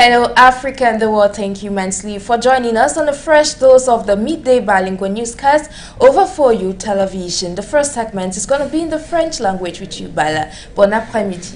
Hello Africa and the world, thank you immensely for joining us on a fresh dose of the midday bilingual newscast over For You television. The first segment is going to be in the French language with you, Bala. Bon après-midi.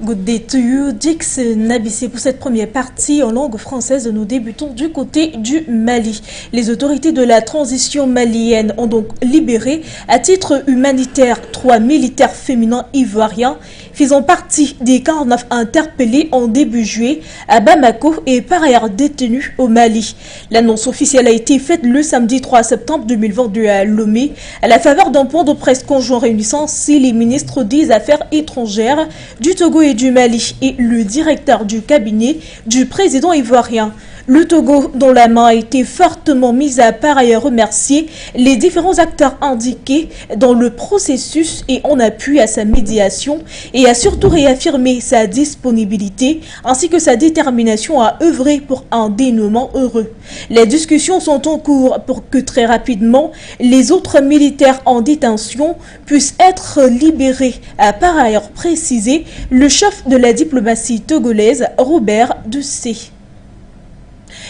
Good day to you, Dix NOUBISSI. Pour cette première partie en langue française, nous débutons du côté du Mali. Les autorités de la transition malienne ont donc libéré à titre humanitaire 3 militaires féminins ivoiriens faisant partie des 49 interpellés en début juillet à Bamako et par ailleurs détenus au Mali. L'annonce officielle a été faite le samedi 3 septembre 2022 à Lomé à la faveur d'un point de presse conjoint réunissant les ministres des Affaires étrangères du Togo et du Mali et le directeur du cabinet du président ivoirien. Le Togo, dont la main a été fortement mise, a par ailleurs remercié les différents acteurs indiqués dans le processus et en appui à sa médiation et a surtout réaffirmé sa disponibilité ainsi que sa détermination à œuvrer pour un dénouement heureux. Les discussions sont en cours pour que très rapidement les autres militaires en détention puissent être libérés, a par ailleurs précisé le chef de la diplomatie togolaise, Robert Ducé.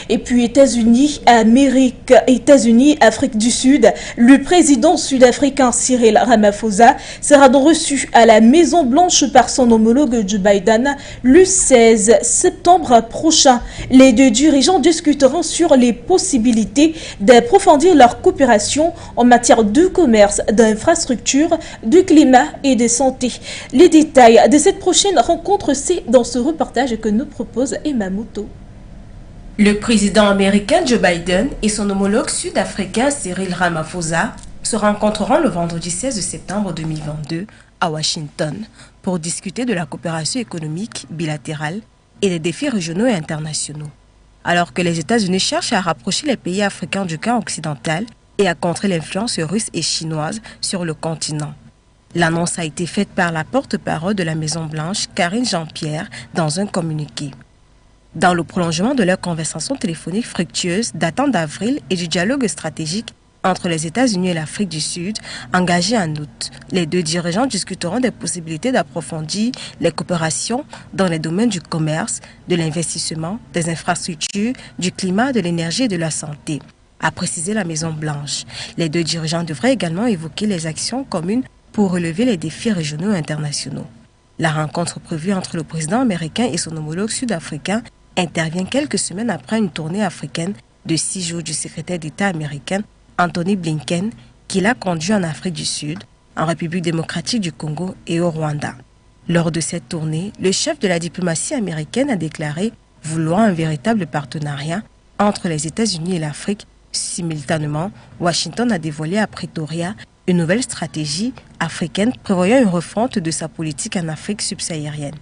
Et puis États-Unis, Afrique du Sud, le président sud-africain Cyril Ramaphosa sera donc reçu à la Maison Blanche par son homologue Joe Biden le 16 septembre prochain. Les deux dirigeants discuteront sur les possibilités d'approfondir leur coopération en matière de commerce, d'infrastructure, de climat et de santé. Les détails de cette prochaine rencontre, c'est dans ce reportage que nous propose MOUTO. Le président américain Joe Biden et son homologue sud-africain Cyril Ramaphosa se rencontreront le vendredi 16 septembre 2022 à Washington pour discuter de la coopération économique bilatérale et des défis régionaux et internationaux. Alors que les États-Unis cherchent à rapprocher les pays africains du camp occidental et à contrer l'influence russe et chinoise sur le continent. L'annonce a été faite par la porte-parole de la Maison-Blanche, Karine Jean-Pierre, dans un communiqué. Dans le prolongement de leur conversation téléphonique fructueuse datant d'avril et du dialogue stratégique entre les États-Unis et l'Afrique du Sud, engagé en août, les deux dirigeants discuteront des possibilités d'approfondir les coopérations dans les domaines du commerce, de l'investissement, des infrastructures, du climat, de l'énergie et de la santé, a précisé la Maison-Blanche. Les deux dirigeants devraient également évoquer les actions communes pour relever les défis régionaux et internationaux. La rencontre prévue entre le président américain et son homologue sud-africain intervient quelques semaines après une tournée africaine de 6 jours du secrétaire d'État américain Anthony Blinken qui l'a conduit en Afrique du Sud, en République démocratique du Congo et au Rwanda. Lors de cette tournée, le chef de la diplomatie américaine a déclaré vouloir un véritable partenariat entre les États-Unis et l'Afrique. Simultanément, Washington a dévoilé à Pretoria une nouvelle stratégie africaine prévoyant une refonte de sa politique en Afrique subsaharienne,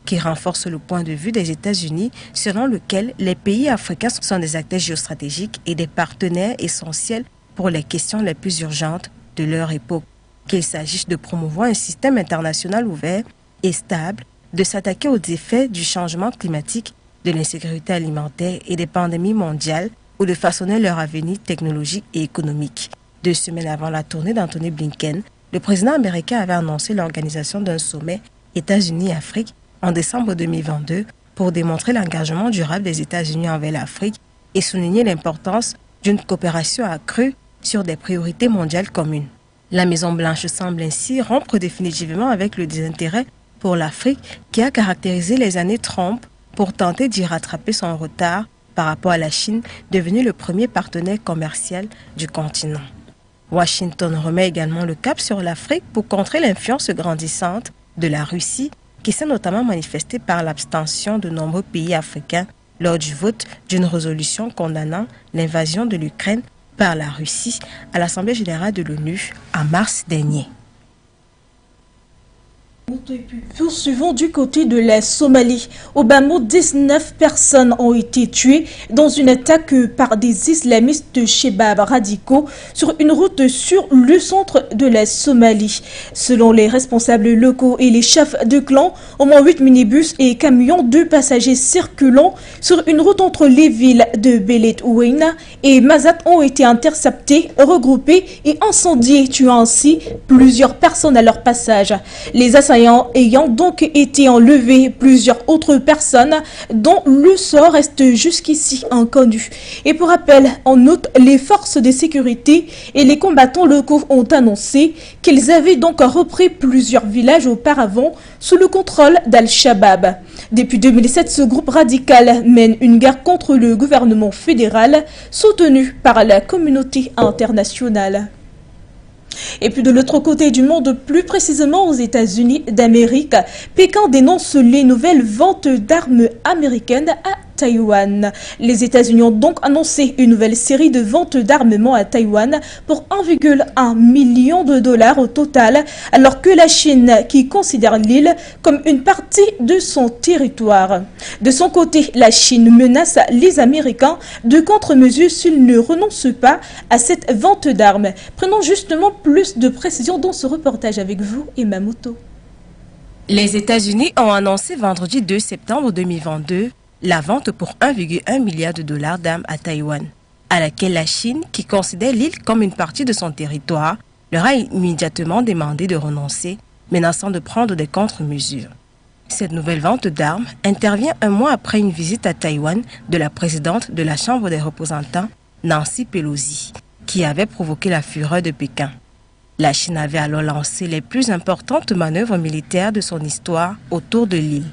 qui renforce le point de vue des États-Unis selon lequel les pays africains sont des acteurs géostratégiques et des partenaires essentiels pour les questions les plus urgentes de leur époque, qu'il s'agisse de promouvoir un système international ouvert et stable, de s'attaquer aux effets du changement climatique, de l'insécurité alimentaire et des pandémies mondiales ou de façonner leur avenir technologique et économique. 2 semaines avant la tournée d'Anthony Blinken, le président américain avait annoncé l'organisation d'un sommet États-Unis-Afrique en décembre 2022 pour démontrer l'engagement durable des États-Unis envers l'Afrique et souligner l'importance d'une coopération accrue sur des priorités mondiales communes. La Maison-Blanche semble ainsi rompre définitivement avec le désintérêt pour l'Afrique qui a caractérisé les années Trump pour tenter d'y rattraper son retard par rapport à la Chine, devenue le premier partenaire commercial du continent. Washington remet également le cap sur l'Afrique pour contrer l'influence grandissante de la Russie qui s'est notamment manifestée par l'abstention de nombreux pays africains lors du vote d'une résolution condamnant l'invasion de l'Ukraine par la Russie à l'Assemblée générale de l'ONU en mars dernier. Poursuivons du côté de la Somalie. Au Bamako, 19 personnes ont été tuées dans une attaque par des islamistes Shebab radicaux sur une route sur le centre de la Somalie. Selon les responsables locaux et les chefs de clan, au moins 8 minibus et camions de passagers circulant sur une route entre les villes de Belet Ouena et Mazat ont été interceptés, regroupés et incendiés, tuant ainsi plusieurs personnes à leur passage. Les assaillants assaillants ayant donc été enlevés, plusieurs autres personnes dont le sort reste jusqu'ici inconnu. Et pour rappel, en août, les forces de sécurité et les combattants locaux ont annoncé qu'ils avaient donc repris plusieurs villages auparavant sous le contrôle d'Al-Shabaab. Depuis 2007, ce groupe radical mène une guerre contre le gouvernement fédéral soutenu par la communauté internationale. Et puis de l'autre côté du monde, plus précisément aux États-Unis d'Amérique, Pékin dénonce les nouvelles ventes d'armes américaines à Taïwan. Les États-Unis ont donc annoncé une nouvelle série de ventes d'armement à Taïwan pour 1,1 million de dollars au total, alors que la Chine, qui considère l'île comme une partie de son territoire. De son côté, la Chine menace les Américains de contre-mesures s'ils ne renoncent pas à cette vente d'armes. Prenons justement plus de précisions dans ce reportage avec vous et MOUTO. Les États-Unis ont annoncé vendredi 2 septembre 2022 la vente pour 1,1 milliard de dollars d'armes à Taïwan, à laquelle la Chine, qui considère l'île comme une partie de son territoire, leur a immédiatement demandé de renoncer, menaçant de prendre des contre-mesures. Cette nouvelle vente d'armes intervient un mois après une visite à Taïwan de la présidente de la Chambre des représentants, Nancy Pelosi, qui avait provoqué la fureur de Pékin. La Chine avait alors lancé les plus importantes manœuvres militaires de son histoire autour de l'île.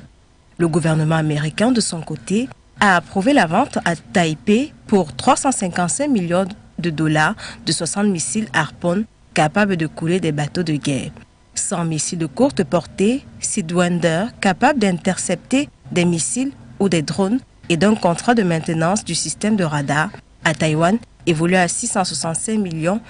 Le gouvernement américain, de son côté, a approuvé la vente à Taipei pour 355 millions de dollars de 60 missiles Harpoon capables de couler des bateaux de guerre, 100 missiles de courte portée, Sidewinder capables d'intercepter des missiles ou des drones et d'un contrat de maintenance du système de radar à Taïwan évolué à 665 millions,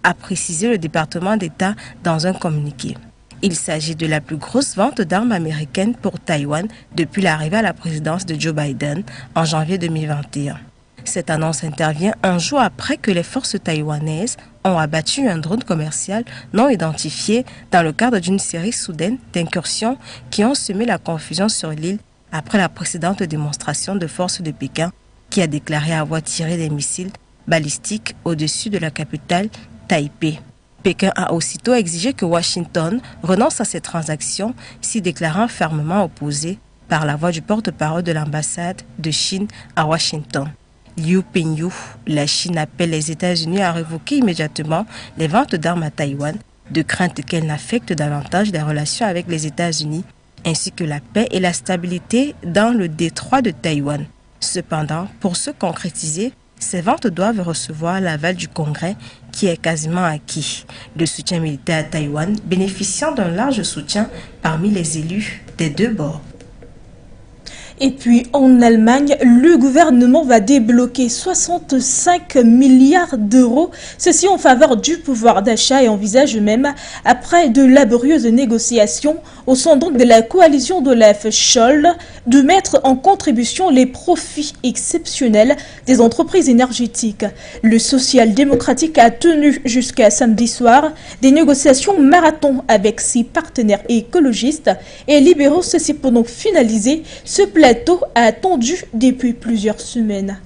a précisé le département d'État dans un communiqué. Il s'agit de la plus grosse vente d'armes américaines pour Taïwan depuis l'arrivée à la présidence de Joe Biden en janvier 2021. Cette annonce intervient un jour après que les forces taïwanaises ont abattu un drone commercial non identifié dans le cadre d'une série soudaine d'incursions qui ont semé la confusion sur l'île après la précédente démonstration de force de Pékin qui a déclaré avoir tiré des missiles balistiques au-dessus de la capitale Taipei. Pékin a aussitôt exigé que Washington renonce à ces transactions, s'y déclarant fermement opposé par la voix du porte-parole de l'ambassade de Chine à Washington. Liu Pengyu, la Chine appelle les États-Unis à révoquer immédiatement les ventes d'armes à Taïwan, de crainte qu'elles n'affectent davantage les relations avec les États-Unis, ainsi que la paix et la stabilité dans le détroit de Taïwan. Cependant, pour se concrétiser, ces ventes doivent recevoir l'aval du Congrès qui est quasiment acquis. Le soutien militaire à Taïwan bénéficiant d'un large soutien parmi les élus des deux bords. Et puis en Allemagne, le gouvernement va débloquer 65 milliards d'euros, ceci en faveur du pouvoir d'achat et envisage même, après de laborieuses négociations au sein donc de la coalition d'Olaf Scholz, de mettre en contribution les profits exceptionnels des entreprises énergétiques. Le social-démocratique a tenu jusqu'à samedi soir des négociations marathon avec ses partenaires écologistes et libéraux, ceci pour donc finaliser ce plateau attendu depuis plusieurs semaines.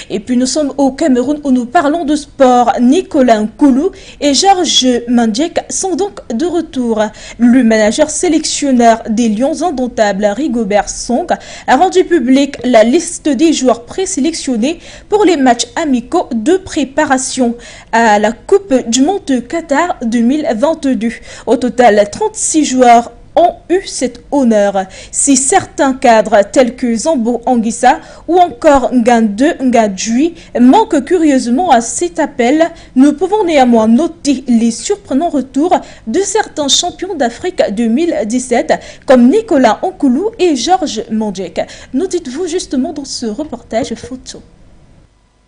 Et puis nous sommes au Cameroun où nous parlons de sport. Nicolas Nkoulou et Georges Mandjek sont donc de retour. Le manager sélectionneur des Lions indomptables, Rigobert Song, a rendu public la liste des joueurs présélectionnés pour les matchs amicaux de préparation à la Coupe du Monde Qatar 2022. Au total, 36 joueurs ont eu cet honneur. Si certains cadres tels que Zambo Anguissa ou encore Ngande Ngadjui manquent curieusement à cet appel, nous pouvons néanmoins noter les surprenants retours de certains champions d'Afrique 2017 comme Nicolas Nkoulou et Georges Mandjek. Nous dites-vous justement dans ce reportage photo.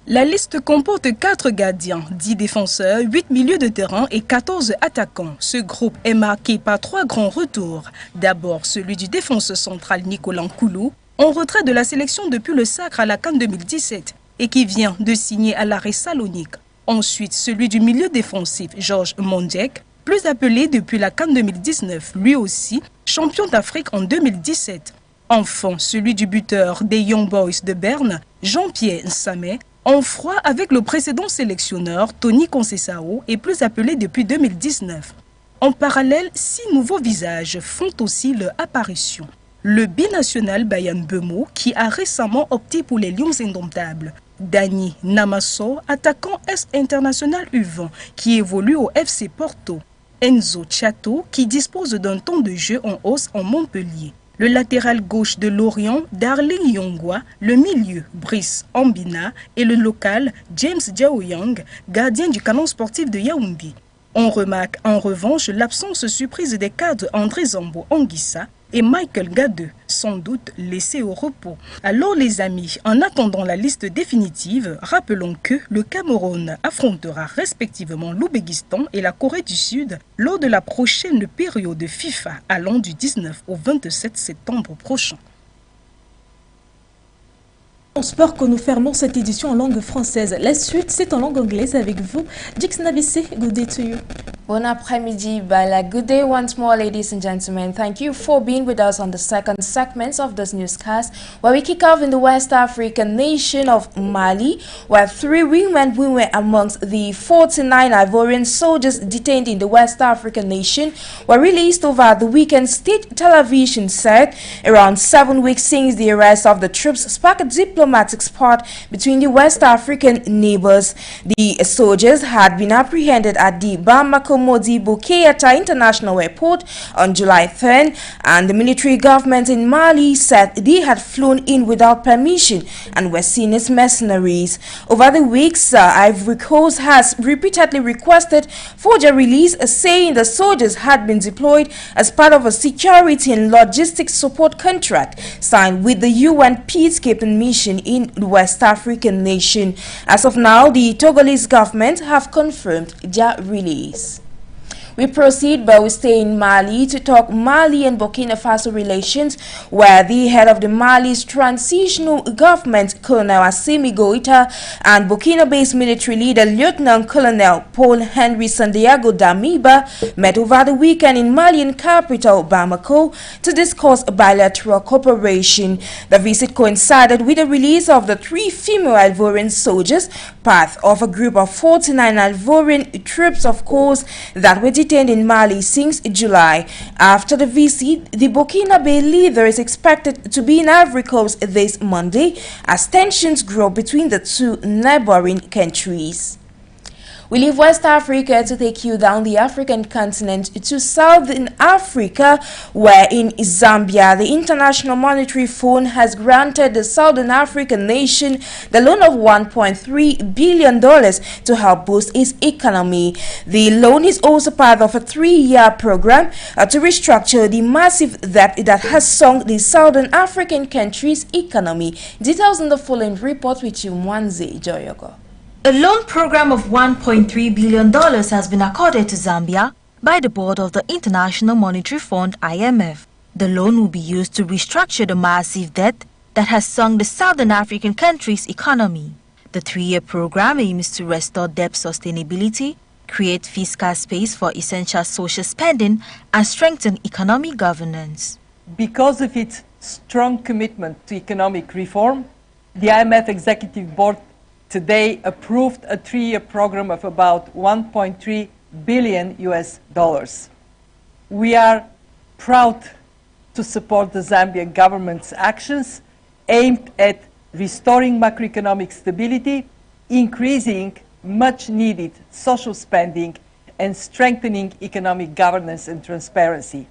La liste comporte 4 gardiens, 10 défenseurs, 8 milieux de terrain et 14 attaquants. Ce groupe est marqué par 3 grands retours. D'abord, celui du défenseur central Nicolas Nkoulou, en retrait de la sélection depuis le sacre à la CAN 2017 et qui vient de signer à l'Arrêt Salonique. Ensuite, celui du milieu défensif Georges Mandjek, plus appelé depuis la CAN 2019, lui aussi champion d'Afrique en 2017. Enfin, celui du buteur des Young Boys de Berne, Jean-Pierre Nsamé, en froid avec le précédent sélectionneur Tony Conceição et plus appelé depuis 2019. En parallèle, 6 nouveaux visages font aussi leur apparition. Le binational Bayan Bemo, qui a récemment opté pour les Lions indomptables. Dani Namasso, attaquant Est international U20, qui évolue au FC Porto. Enzo Chato, qui dispose d'un temps de jeu en hausse en Montpellier. Le latéral gauche de Lorient, Darling Yongwa, le milieu, Brice Ambina, et le local, James Diaoyang, gardien du canon sportif de Yaoundé. On remarque en revanche l'absence surprise des cadres André Zambo Anguissa et Michael Gadeux, sans doute laissés au repos. Alors les amis, en attendant la liste définitive, rappelons que le Cameroun affrontera respectivement l'Ouzbékistan et la Corée du Sud lors de la prochaine période FIFA allant du 19 au 27 septembre prochain. En sport que nous fermons cette édition en langue française. La suite, c'est en langue anglaise avec vous. Dix Nabissé, good day to you. Bon après-midi, Bala. Good day once more, ladies and gentlemen. Thank you for being with us on the second segment of this newscast, where we kick off in the West African nation of Mali, where 3 women were amongst the 49 Ivorian soldiers detained in the West African nation were released over the weekend. State television said around 7 weeks since the arrest of the troops sparked a diplomatic spot between the West African neighbors. The soldiers had been apprehended at the Bamako Modibo Keita International Airport on July 3rd, and the military government in Mali said they had flown in without permission and were seen as mercenaries. Over the weeks, Ivory Coast has repeatedly requested for their release, saying the soldiers had been deployed as part of a security and logistics support contract signed with the UN peacekeeping mission in the West African nation. As of now, the Togolese government have confirmed their release. We proceed, but we stay in Mali to talk Mali and Burkina Faso relations, where the head of the Mali's transitional government, Colonel Assimi Goïta, and Burkina-based military leader, Lieutenant Colonel Paul-Henri Santiago Damiba, met over the weekend in Malian capital, Bamako, to discuss bilateral cooperation. The visit coincided with the release of the 3 female Ivorian soldiers, part of a group of 49 Ivorian troops, of course, that were detained in Mali since July. After the visit, the Burkinabe leader is expected to be in Ivory Coast this Monday as tensions grow between the 2 neighboring countries. We leave West Africa to take you down the African continent to Southern Africa, where in Zambia, the International Monetary Fund has granted the Southern African nation the loan of $1.3 billion to help boost its economy. The loan is also part of a 3-year program to restructure the massive debt that has sunk the Southern African country's economy. Details in the following report with you, Mwanze Joyogo. A loan program of $1.3 billion has been accorded to Zambia by the board of the International Monetary Fund (IMF). The loan will be used to restructure the massive debt that has sunk the Southern African country's economy. The 3-year program aims to restore debt sustainability, create fiscal space for essential social spending, and strengthen economic governance. Because of its strong commitment to economic reform, the IMF Executive Board today approved a 3-year program of about $1.3 billion. We are proud to support the Zambian government's actions aimed at restoring macroeconomic stability, increasing much-needed social spending, and strengthening economic governance and transparency.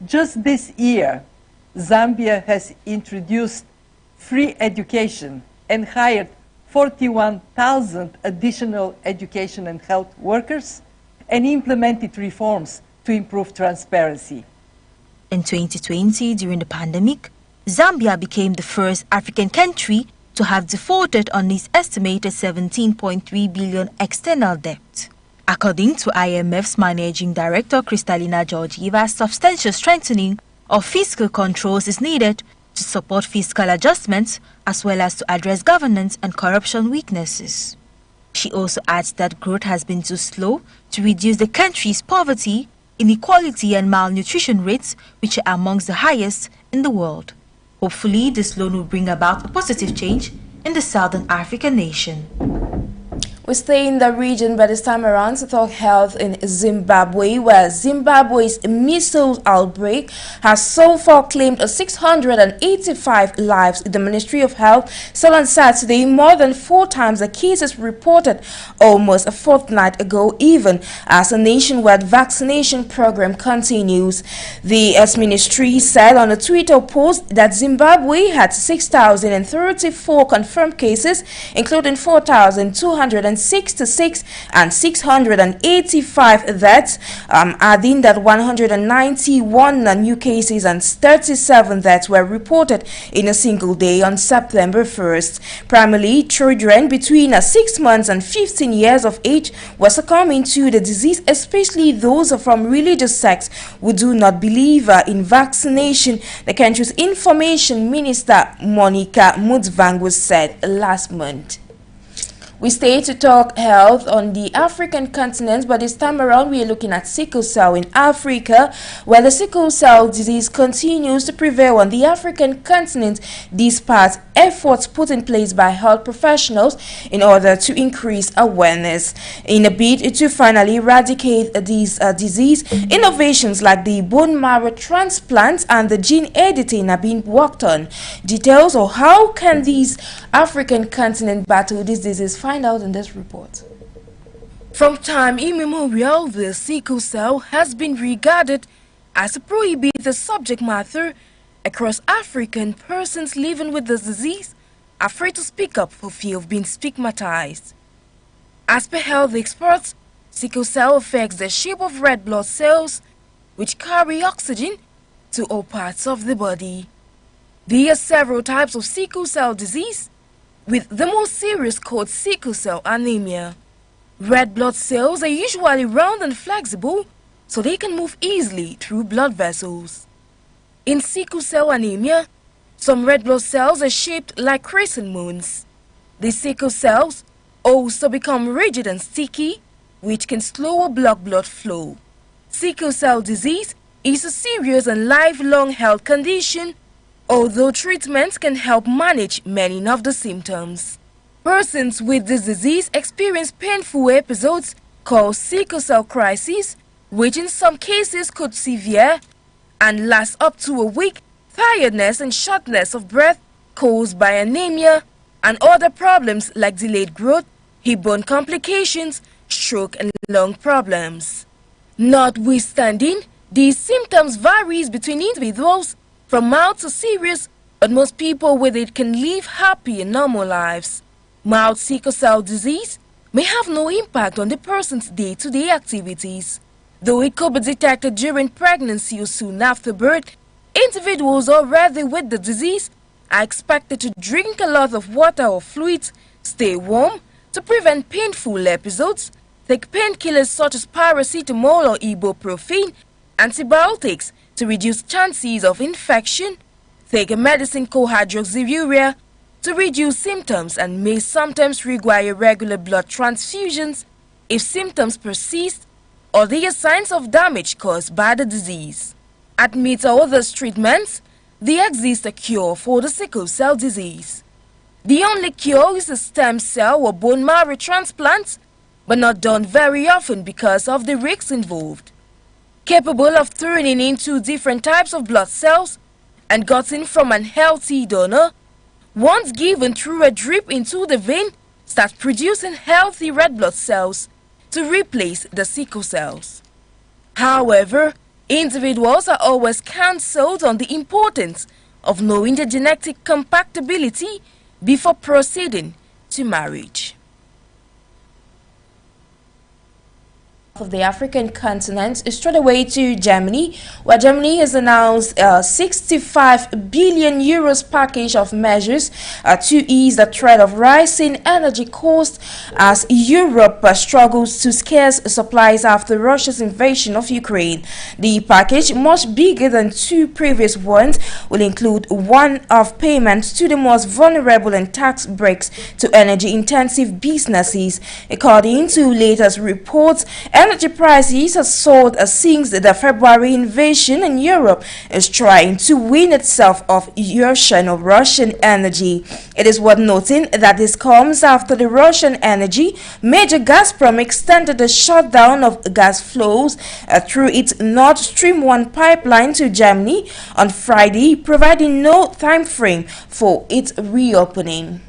Just this year, Zambia has introduced free education and hired 41,000 additional education and health workers and implemented reforms to improve transparency. In 2020, during the pandemic, Zambia became the first African country to have defaulted on its estimated $17.3 billion external debt. According to IMF's Managing Director Kristalina Georgieva, substantial strengthening of fiscal controls is needed to support fiscal adjustments as well as to address governance and corruption weaknesses. She also adds that growth has been too slow to reduce the country's poverty, inequality and malnutrition rates, which are amongst the highest in the world. Hopefully, this loan will bring about a positive change in the Southern African nation. We stay in the region, but this time around to talk health in Zimbabwe, where Zimbabwe's measles outbreak has so far claimed 685 lives. The Ministry of Health said on Saturday more than 4 times the cases reported almost a fortnight ago, even as a nationwide vaccination program continues. The ministry said on a Twitter post that Zimbabwe had 6,034 confirmed cases, including 4,266 and 685 deaths, adding that 191 new cases and 37 deaths were reported in a single day on September 1st. Primarily, children between 6 months and 15 years of age were succumbing to the disease, especially those from religious sects who do not believe in vaccination, the country's information minister Monica Mutsvangu said last month. We stay to talk health on the African continent, but this time around we are looking at sickle cell in Africa, where the sickle cell disease continues to prevail on the African continent despite efforts put in place by health professionals in order to increase awareness. In a bid to finally eradicate this disease, innovations like the bone marrow transplant and the gene editing are being worked on. Details of how can these African continent battle this disease? Find out in this report. From time immemorial, the sickle cell has been regarded as a prohibited subject matter across African. Persons living with the disease are afraid to speak up for fear of being stigmatized. As per health experts, sickle cell affects the shape of red blood cells, which carry oxygen to all parts of the body. There are several types of sickle cell disease, with the most serious called sickle cell anemia. Red blood cells are usually round and flexible, so they can move easily through blood vessels. In sickle cell anemia, some red blood cells are shaped like crescent moons. These sickle cells also become rigid and sticky, which can slow or block blood flow. Sickle cell disease is a serious and lifelong health condition, although treatments can help manage many of the symptoms. Persons with this disease experience painful episodes called sickle cell crises, which in some cases could severe and last up to a week, tiredness and shortness of breath caused by anemia, and other problems like delayed growth, hip bone complications, stroke and lung problems. Notwithstanding, these symptoms varies between individuals from mild to serious, but most people with it can live happy and normal lives. Mild sickle cell disease may have no impact on the person's day-to-day activities. Though it could be detected during pregnancy or soon after birth, individuals already with the disease are expected to drink a lot of water or fluids, stay warm to prevent painful episodes, take painkillers such as paracetamol or ibuprofen, antibiotics to reduce chances of infection, take a medicine called hydroxyurea to reduce symptoms, and may sometimes require regular blood transfusions if symptoms persist or there are signs of damage caused by the disease. Amidst all these treatments, there exists a cure for the sickle cell disease. The only cure is a stem cell or bone marrow transplant, but not done very often because of the risks involved. Capable of turning into different types of blood cells and gotten from an healthy donor, once given through a drip into the vein, starts producing healthy red blood cells to replace the sickle cells. However, individuals are always counseled on the importance of knowing the genetic compatibility before proceeding to marriage. Of the African continent is straight away to Germany, where Germany has announced a 65 billion euros package of measures to ease the threat of rising energy costs as Europe struggles to scarce supplies after Russia's invasion of Ukraine. The package, much bigger than 2 previous ones, will include one-off payments to the most vulnerable and tax breaks to energy-intensive businesses. According to latest reports, Energy prices have soared since the February invasion, and Europe is trying to wean itself off Russian energy. It is worth noting that this comes after the Russian energy major Gazprom extended the shutdown of gas flows through its Nord Stream 1 pipeline to Germany on Friday, providing no time frame for its reopening.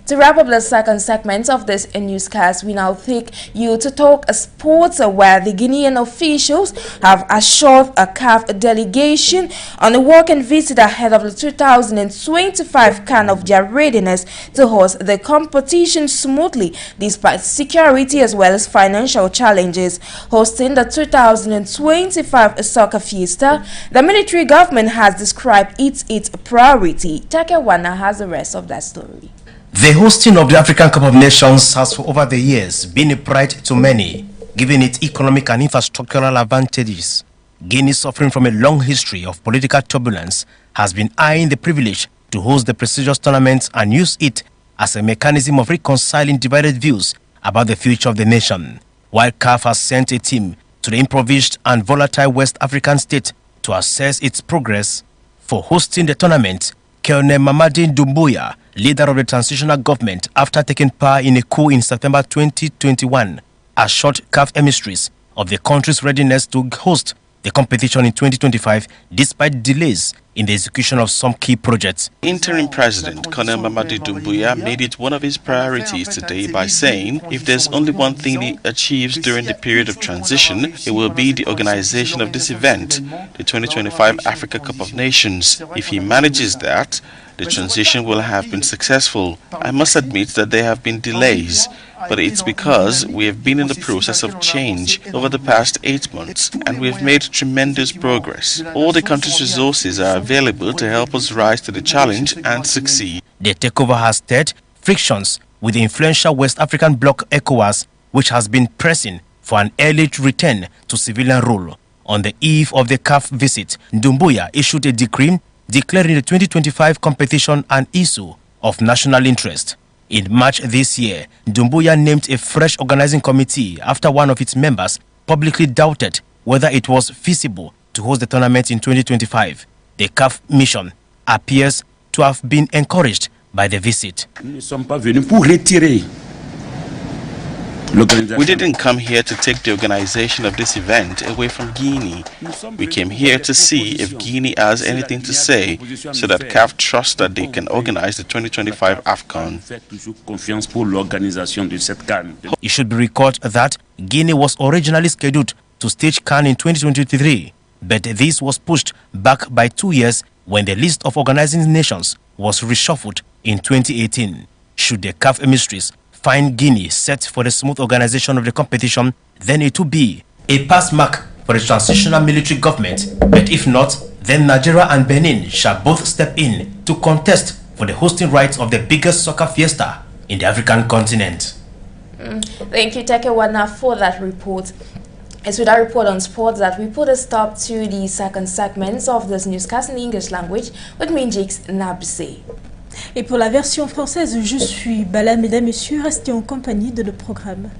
To wrap up the second segment of this newscast, we now take you to talk sports, where the Guinean officials have assured a CAF delegation on a walk-in visit ahead of the 2025 CAN of their readiness to host the competition smoothly despite security as well as financial challenges. Hosting the 2025 Soccer Fiesta, the military government has described its priority. Takewana has the rest of that story. The hosting of the African Cup of Nations has for over the years been a pride to many, given its economic and infrastructural advantages. Guinea, suffering from a long history of political turbulence, has been eyeing the privilege to host the prestigious tournament and use it as a mechanism of reconciling divided views about the future of the nation. While CAF has sent a team to the impoverished and volatile West African state to assess its progress for hosting the tournament, Colonel Mamadi Doumbouya, leader of the transitional government after taking power in a coup in September 2021, assured CAF emissaries of the country's readiness to host the competition in 2025 despite delays in the execution of some key projects. Interim President Colonel Mamadi Doumbouya made it one of his priorities today by saying if there's only one thing he achieves during the period of transition, it will be the organization of this event, the 2025 Africa Cup of Nations. If he manages that, the transition will have been successful. I must admit that there have been delays, but it's because we have been in the process of change over the past 8 months and we have made tremendous progress. All the country's resources are available to help us rise to the challenge and succeed. The takeover has stirred frictions with the influential West African bloc ECOWAS, which has been pressing for an early return to civilian rule. On the eve of the CAF visit, Doumbouya issued a decree declaring the 2025 competition an issue of national interest. In March this year, Doumbouya named a fresh organizing committee after one of its members publicly doubted whether it was feasible to host the tournament in 2025. The CAF mission appears to have been encouraged by the visit. We didn't come here to take the organization of this event away from Guinea. We came here to see if Guinea has anything to say so that CAF trusts that they can organize the 2025 AFCON. It should be recalled that Guinea was originally scheduled to stage CAN in 2023, but this was pushed back by 2 years when the list of organizing nations was reshuffled in 2018. Should the CAF emissaries find Guinea set for the smooth organization of the competition, then it will be a pass mark for the transitional military government. But if not, then Nigeria and Benin shall both step in to contest for the hosting rights of the biggest soccer fiesta in the African continent. Thank you, Takewana, for that report. It's with that report on sports that we put a stop to the second segment of this newscast in English language with Minjix Nabse. Et pour la version française, je suis Bala. Mesdames, Messieurs, restez en compagnie de nos programmes.